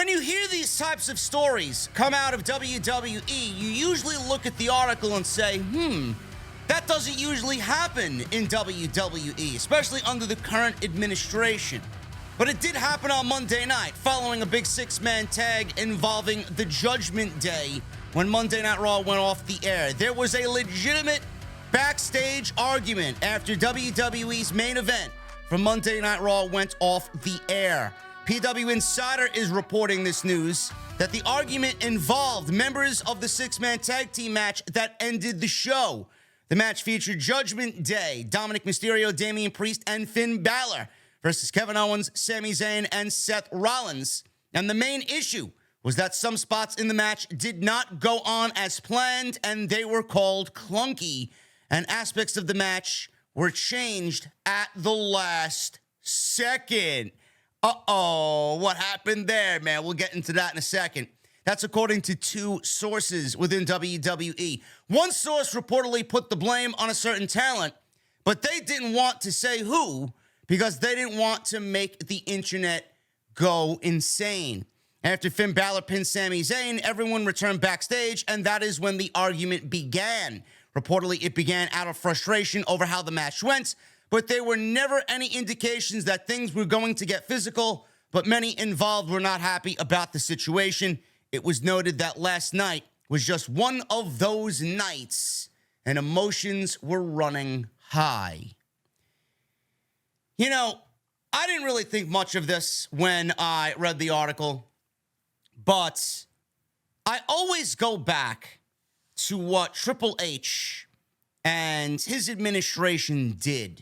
When you hear these types of stories come out of WWE, you usually look at the article and say, that doesn't usually happen in WWE, especially under the current administration. But it did happen on Monday night, following a big six-man tag involving the Judgement Day when Monday Night Raw went off the air. There was a legitimate backstage argument after WWE's main event from Monday Night Raw went off the air. PWInsider is reporting this news that the argument involved members of the six-man tag team match that ended the show. The match featured Judgement Day, Dominic Mysterio, Damian Priest, and Finn Balor versus Kevin Owens, Sami Zayn, and Seth Rollins. And the main issue was that some spots in the match did not go on as planned, and they were called clunky, and aspects of the match were changed at the last second. What happened there, man? We'll get into that in a second. That's according to two sources within WWE. One source reportedly put the blame on a certain talent, but they didn't want to say who because they didn't want to make the internet go insane. After Finn Balor pinned Sami Zayn, everyone returned backstage, and that is when the argument began. Reportedly, it began out of frustration over how the match went, but there were never any indications that things were going to get physical, but many involved were not happy about the situation. It was noted that last night was just one of those nights, and emotions were running high. You know, I didn't really think much of this when I read the article, but I always go back to what Triple H and his administration did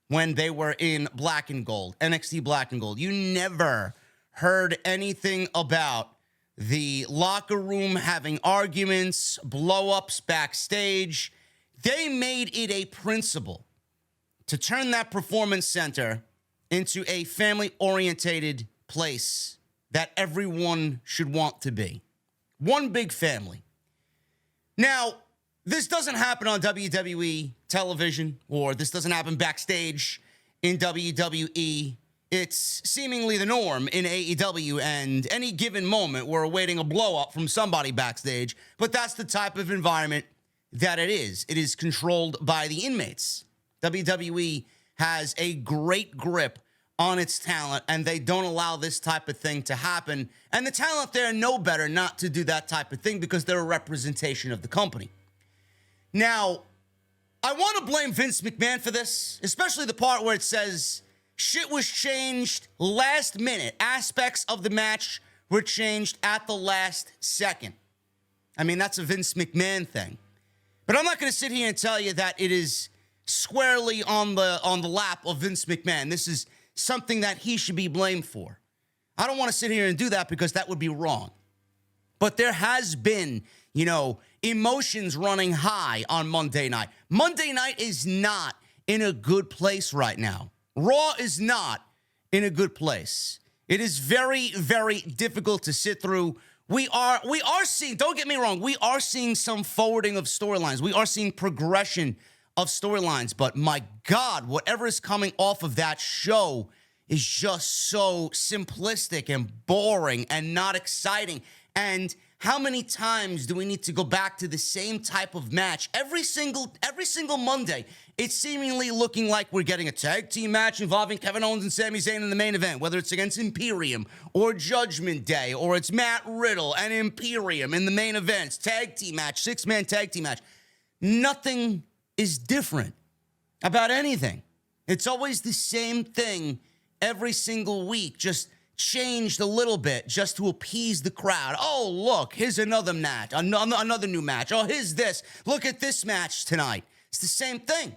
when they were in Black and Gold, NXT Black and Gold. You never heard anything about the locker room having arguments, blow-ups backstage. They made it a principle to turn that performance center into a family-orientated place that everyone should want to be. One big family. Now, this doesn't happen on WWE television, or this doesn't happen backstage in WWE. It's seemingly the norm in AEW, and any given moment we're awaiting a blow-up from somebody backstage, but that's the type of environment that it is. It is controlled by the inmates. WWE has a great grip on its talent, and they don't allow this type of thing to happen, and the talent there know better not to do that type of thing because they're a representation of the company. Now, I want to blame Vince McMahon for this, especially the part where it says shit was changed last minute. Aspects of the match were changed at the last second. I mean, that's a Vince McMahon thing. But I'm not going to sit here and tell you that it is squarely on the lap of Vince McMahon. This is something that he should be blamed for. I don't want to sit here and do that because that would be wrong. But there has been, emotions running high on Monday night. Monday night is not in a good place right now. Raw is not in a good place. It is very, very difficult to sit through. We are seeing, don't get me wrong, we are seeing some forwarding of storylines. We are seeing progression of storylines. But my God, whatever is coming off of that show is just so simplistic and boring and not exciting. And how many times do we need to go back to the same type of match every single Monday? It's seemingly looking like we're getting a tag team match involving Kevin Owens and Sami Zayn in the main event, whether it's against Imperium or Judgment Day, or it's Matt Riddle and Imperium in the main events, tag team match, six-man tag team match. Nothing is different about anything. It's always the same thing every single week, just changed a little bit just to appease the crowd. Oh, look, here's another match, another new match. Oh, here's this. Look at this match tonight. It's the same thing.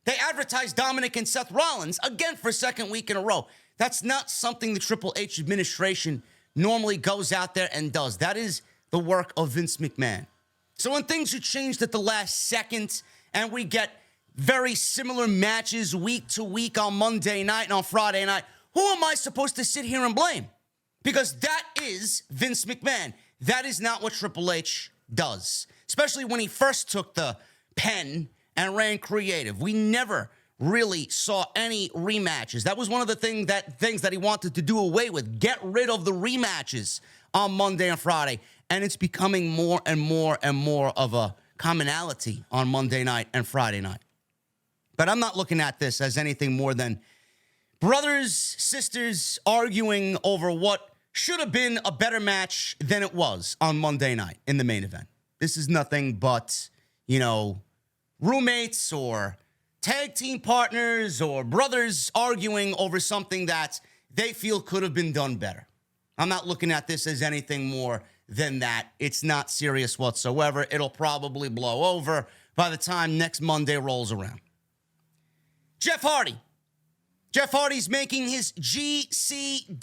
They advertised Dominic and Seth Rollins again for a second week in a row. That's not something the Triple H administration normally goes out there and does. That is the work of Vince McMahon. So when things are changed at the last second and we get very similar matches week to week on Monday night and on Friday night, who am I supposed to sit here and blame? Because that is Vince McMahon. That is not what Triple H does, especially when he first took the pen and ran creative. We never really saw any rematches. That was one of the things that he wanted to do away with. Get rid of the rematches on Monday and Friday. And it's becoming more and more and more of a commonality on Monday night and Friday night. But I'm not looking at this as anything more than brothers, sisters arguing over what should have been a better match than it was on Monday night in the main event. This is nothing but, roommates or tag team partners or brothers arguing over something that they feel could have been done better. I'm not looking at this as anything more than that. It's not serious whatsoever. It'll probably blow over by the time next Monday rolls around. Jeff Hardy. Jeff Hardy's making his GCW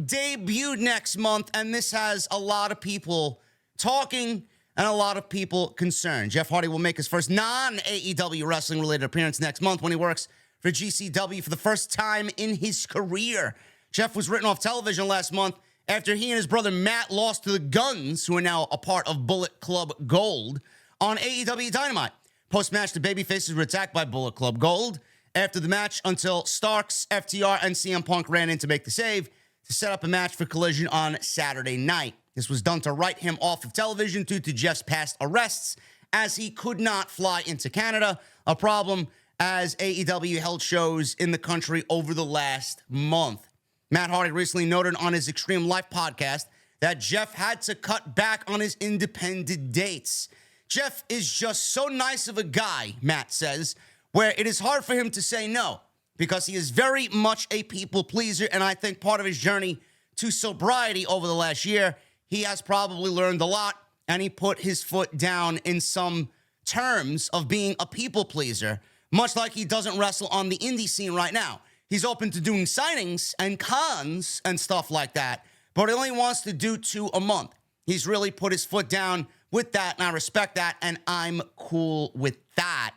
debut next month, and this has a lot of people talking and a lot of people concerned. Jeff Hardy will make his first non-AEW wrestling-related appearance next month when he works for GCW for the first time in his career. Jeff was written off television last month after he and his brother Matt lost to the Guns, who are now a part of Bullet Club Gold, on AEW Dynamite. Post-match, the babyfaces were attacked by Bullet Club Gold after the match until Starks, FTR, and CM Punk ran in to make the save to set up a match for Collision on Saturday night. This was done to write him off of television due to Jeff's past arrests, as he could not fly into Canada, a problem as AEW held shows in the country over the last month. Matt Hardy recently noted on his Extreme Life podcast that Jeff had to cut back on his independent dates. Jeff is just so nice of a guy, Matt says, where it is hard for him to say no, because he is very much a people pleaser, and I think part of his journey to sobriety over the last year, he has probably learned a lot, and he put his foot down in some terms of being a people pleaser, much like he doesn't wrestle on the indie scene right now. He's open to doing signings and cons and stuff like that, but he only wants to do 2 a month. He's really put his foot down with that, and I respect that, and I'm cool with that,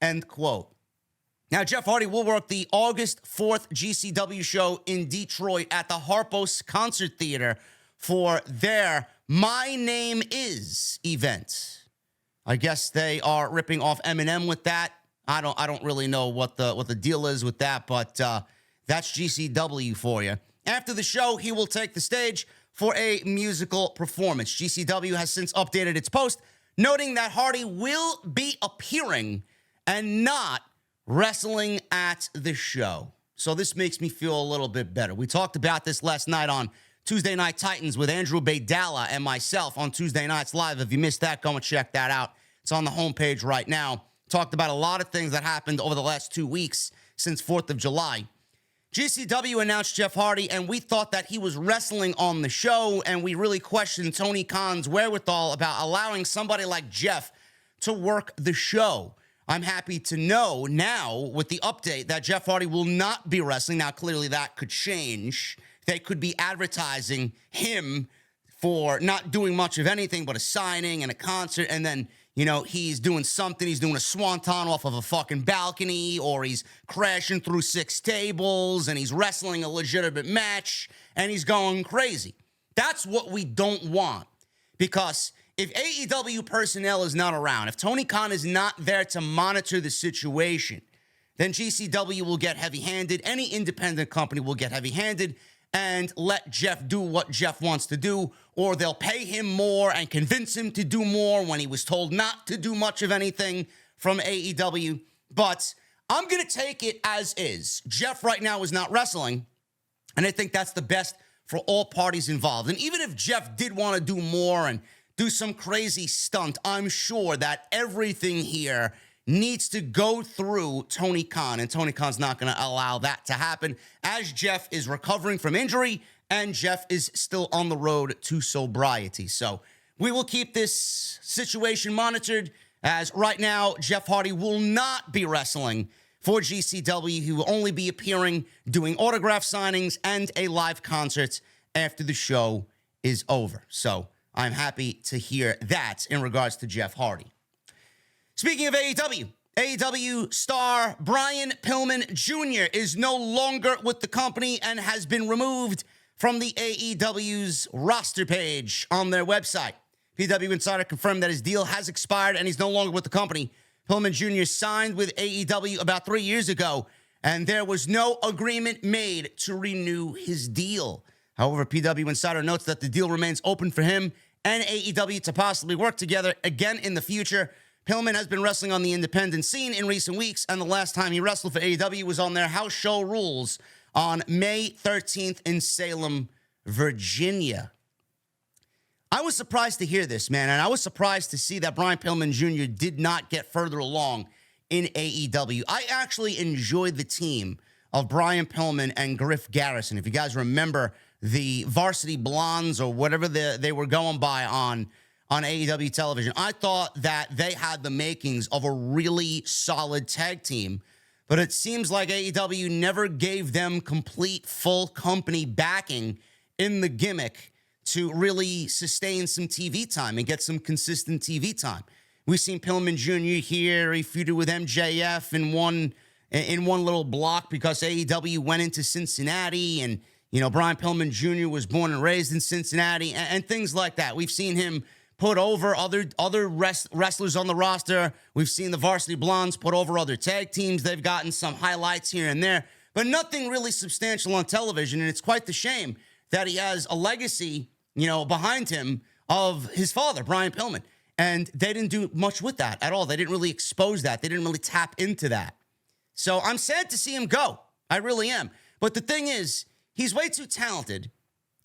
end quote. Now, Jeff Hardy will work the August 4th GCW show in Detroit at the Harpos Concert Theater for their My Name Is event. I guess they are ripping off Eminem with that. I don't really know what the deal is with that, but that's GCW for you. After the show, he will take the stage for a musical performance. GCW has since updated its post, noting that Hardy will be appearing and not wrestling at the show. So this makes me feel a little bit better. We talked about this last night on Tuesday Night Titans with Andrew Baydala and myself on Tuesday Nights Live. If you missed that, go and check that out. It's on the homepage right now. Talked about a lot of things that happened over the last 2 weeks since 4th of July. GCW announced Jeff Hardy, and we thought that he was wrestling on the show, and we really questioned Tony Khan's wherewithal about allowing somebody like Jeff to work the show. I'm happy to know now with the update that Jeff Hardy will not be wrestling. Now, clearly that could change. They could be advertising him for not doing much of anything but a signing and a concert, and then he's doing something. He's doing a swanton off of a fucking balcony, or he's crashing through 6 tables, and he's wrestling a legitimate match, and he's going crazy. That's what we don't want. Because if AEW personnel is not around, if Tony Khan is not there to monitor the situation, then GCW will get heavy-handed. Any independent company will get heavy-handed and let Jeff do what Jeff wants to do, or they'll pay him more and convince him to do more when he was told not to do much of anything from AEW. But I'm going to take it as is. Jeff right now is not wrestling, and I think that's the best for all parties involved. And even if Jeff did want to do more and do some crazy stunt, I'm sure that everything here needs to go through Tony Khan, and Tony Khan's not going to allow that to happen as Jeff is recovering from injury and Jeff is still on the road to sobriety. So we will keep this situation monitored, as right now Jeff Hardy will not be wrestling for GCW. He will only be appearing, doing autograph signings and a live concert after the show is over. So I'm happy to hear that in regards to Jeff Hardy. Speaking of AEW star Brian Pillman Jr. is no longer with the company and has been removed from the AEW's roster page on their website. PWInsider confirmed that his deal has expired and he's no longer with the company. Pillman Jr. signed with AEW about 3 years ago, and there was no agreement made to renew his deal. However, PWInsider notes that the deal remains open for him and AEW to possibly work together again in the future. Pillman has been wrestling on the independent scene in recent weeks, and the last time he wrestled for AEW was on their house show Rules on May 13th in Salem, Virginia. I was surprised to hear this, man, and I was surprised to see that Brian Pillman Jr. did not get further along in AEW. I actually enjoyed the team of Brian Pillman and Griff Garrison. If you guys remember the Varsity Blondes or whatever they were going by on AEW television, I thought that they had the makings of a really solid tag team, but it seems like AEW never gave them complete, full company backing in the gimmick to really sustain some TV time and get some consistent TV time. We've seen Pillman Jr. here. He feuded with MJF in one little block because AEW went into Cincinnati, and Brian Pillman Jr. was born and raised in Cincinnati, and things like that. We've seen him put over other wrestlers on the roster. We've seen the Varsity Blondes put over other tag teams. They've gotten some highlights here and there, but nothing really substantial on television, and it's quite the shame that he has a legacy behind him of his father, Brian Pillman. And they didn't do much with that at all. They didn't really expose that. They didn't really tap into that. So I'm sad to see him go. I really am. But the thing is, he's way too talented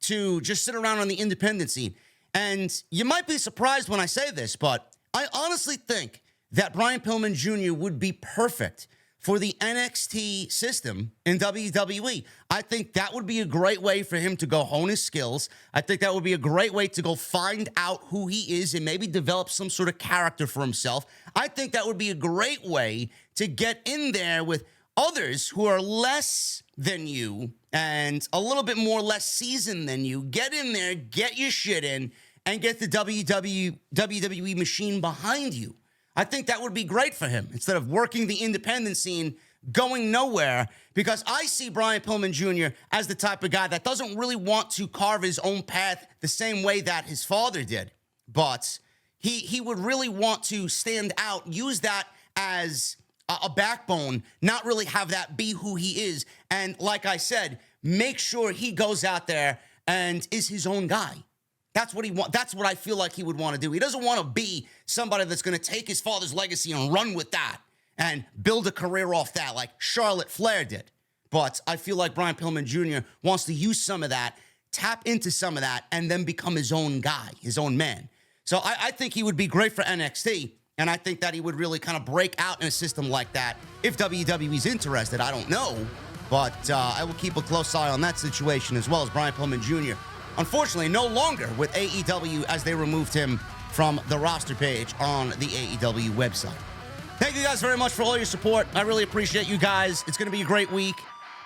to just sit around on the independent scene. And you might be surprised when I say this, but I honestly think that Brian Pillman Jr. would be perfect for the NXT system in WWE. I think that would be a great way for him to go hone his skills. I think that would be a great way to go find out who he is and maybe develop some sort of character for himself. I think that would be a great way to get in there with others who are less than you and a little bit more less seasoned than you. Get in there, get your shit in, and get the WWE machine behind you. I think that would be great for him instead of working the independent scene, going nowhere, because I see Brian Pillman Jr. as the type of guy that doesn't really want to carve his own path the same way that his father did. But he would really want to stand out, use that as a backbone, not really have that be who he is. And like I said, make sure he goes out there and is his own guy. That's what he wants. That's what I feel like he would want to do. He doesn't want to be somebody that's going to take his father's legacy and run with that and build a career off that like Charlotte Flair did. But I feel like Brian Pillman Jr. wants to use some of that, tap into some of that, and then become his own guy, his own man. So I think he would be great for NXT, and I think that he would really kind of break out in a system like that. If WWE's interested, I don't know. But I will keep a close eye on that situation, as well as Brian Pillman Jr., unfortunately, no longer with AEW as they removed him from the roster page on the AEW website. Thank you guys very much for all your support. I really appreciate you guys. It's going to be a great week.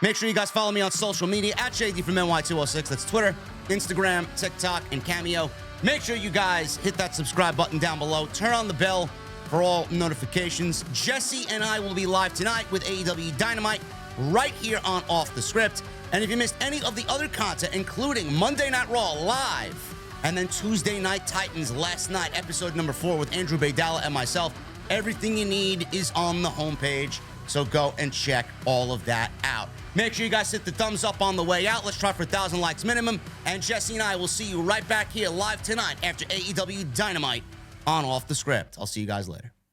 Make sure you guys follow me on social media at Shady from NY206. That's Twitter, Instagram, TikTok, and Cameo. Make sure you guys hit that subscribe button down below. Turn on the bell for all notifications. Jesse and I will be live tonight with AEW Dynamite right here on Off the Script. And if you missed any of the other content, including Monday Night Raw live, and then Tuesday Night Titans last night, episode number 4 with Andrew Baydala and myself, everything you need is on the homepage. So go and check all of that out. Make sure you guys hit the thumbs up on the way out. Let's try for 1,000 likes minimum. And Jesse and I will see you right back here live tonight after AEW Dynamite on Off the Script. I'll see you guys later.